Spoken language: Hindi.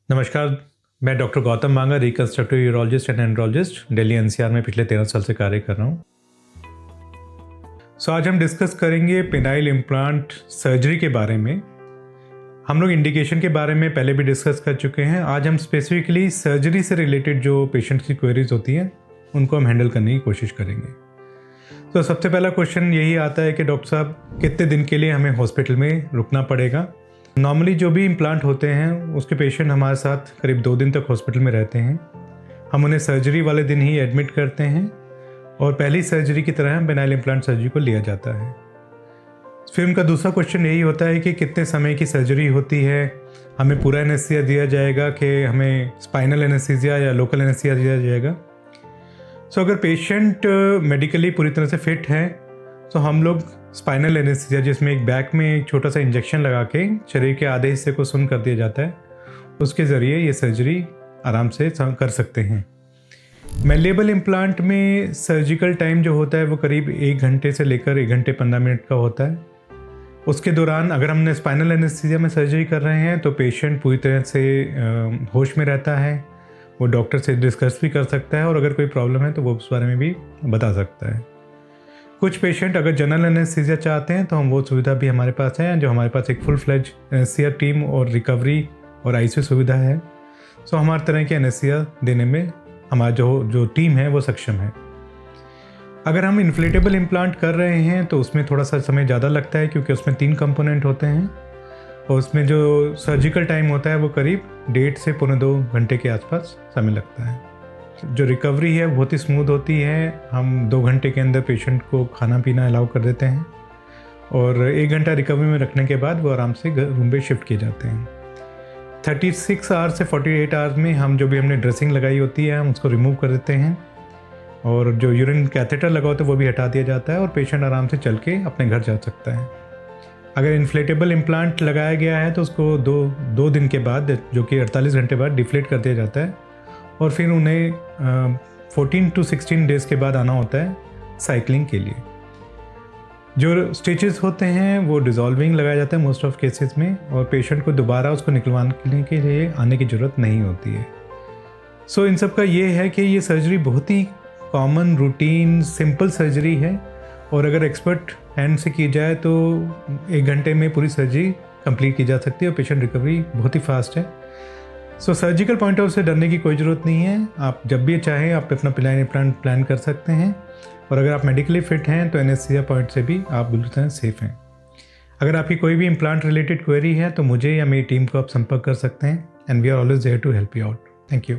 नमस्कार, मैं डॉक्टर गौतम मांगा, reconstructive urologist and andrologist, Delhi NCR में पिछले 13 साल से कार्य कर रहा हूँ। आज हम डिस्कस करेंगे पेनाइल इम्प्लांट सर्जरी के बारे में। हम लोग इंडिकेशन के बारे में पहले भी डिस्कस कर चुके हैं। आज हम स्पेसिफिकली सर्जरी से रिलेटेड जो पेशेंट की क्वेरीज होती हैं उनको हम हैंडल करने की कोशिश करेंगे। तो सबसे पहला क्वेश्चन यही आता है कि डॉक्टर साहब कितने दिन के लिए हमें हॉस्पिटल में रुकना पड़ेगा। नॉर्मली जो भी इम्प्लांट होते हैं उसके पेशेंट हमारे साथ करीब 2 दिन तक हॉस्पिटल में रहते हैं। हम उन्हें सर्जरी वाले दिन ही एडमिट करते हैं और पहली सर्जरी की तरह पेनाइल इम्प्लांट सर्जरी को लिया जाता है। फिर उनका दूसरा क्वेश्चन यही होता है कि कितने समय की सर्जरी होती है, हमें पूरा एनेस्थीसिया दिया जाएगा कि हमें स्पाइनल एनेस्थीसिया या लोकल एनेस्थीसिया दिया जाएगा। अगर पेशेंट मेडिकली पूरी तरह से फिट है तो हम लोग स्पाइनल एनेस्थीसिया, जिसमें एक बैक में एक छोटा सा इंजेक्शन लगा के शरीर के आधे हिस्से को सुन्न कर दिया जाता है, उसके ज़रिए ये सर्जरी आराम से कर सकते हैं। मैलिएबल इम्प्लांट में सर्जिकल टाइम जो होता है वो करीब 1 घंटे से लेकर 1 घंटे 15 मिनट का होता है। उसके दौरान अगर हमने स्पाइनल एनेस्थीसिया में सर्जरी कर रहे हैं तो पेशेंट पूरी तरह से होश में रहता है, वो डॉक्टर से डिस्कस भी कर सकता है और अगर कोई प्रॉब्लम है तो वो उस बारे में भी बता सकता है। कुछ पेशेंट अगर जनरल एनेस्थीसिया चाहते हैं तो हम वो सुविधा भी हमारे पास है, जो हमारे पास एक फुल फ्लेज एनेस्थीसिया टीम और रिकवरी और आईसीयू सुविधा है। हमारे तरह के एनेस्थीसिया देने में हमारा जो टीम है वो सक्षम है। अगर हम इन्फ्लेटेबल इम्प्लांट कर रहे हैं तो उसमें थोड़ा सा समय ज़्यादा लगता है, क्योंकि उसमें 3 कंपोनेंट होते हैं और उसमें जो सर्जिकल टाइम होता है वो करीब 1.5 से 2.25 घंटे के आसपास समय लगता है। जो रिकवरी है बहुत ही स्मूथ होती है। हम 2 घंटे के अंदर पेशेंट को खाना पीना अलाउ कर देते हैं और 1 घंटा रिकवरी में रखने के बाद वो आराम से रूम पे शिफ्ट किए जाते हैं। 36 आवर्स से 48 आवर्स में हम जो भी हमने ड्रेसिंग लगाई होती है हम उसको रिमूव कर देते हैं और जो यूरिन कैथेटर लगा होता है वो भी हटा दिया जाता है और पेशेंट आराम से चल के अपने घर जा सकता है। अगर इन्फ्लेटेबल इम्प्लांट लगाया गया है तो उसको दो दिन के बाद, जो कि 48 घंटे बाद, डिफ्लेट कर दिया जाता है और फिर उन्हें 14 to 16 डेज़ के बाद आना होता है साइक्लिंग के लिए। जो स्टिचेस होते हैं वो डिज़ोल्विंग लगाया जाता है मोस्ट ऑफ केसेस में और पेशेंट को दोबारा उसको निकलवाने के लिए आने की ज़रूरत नहीं होती है। इन सब का ये है कि ये सर्जरी बहुत ही कॉमन, रूटीन, सिंपल सर्जरी है और अगर एक्सपर्ट हैंड से की जाए तो 1 घंटे में पूरी सर्जरी कंप्लीट की जा सकती है और पेशेंट रिकवरी बहुत ही फास्ट है। सर्जिकल पॉइंट ऑफ से डरने की कोई ज़रूरत नहीं है। आप जब भी चाहें आप अपना पेनाइल इम्प्लांट प्लान कर सकते हैं और अगर आप मेडिकली फिट हैं तो एनेस्थीसिया पॉइंट से भी आप बिल्कुल तरह सेफ हैं। अगर आपकी कोई भी इम्प्लांट रिलेटेड क्वेरी है तो मुझे या मेरी टीम को आप संपर्क कर सकते हैं and we are always there to help you out. Thank you.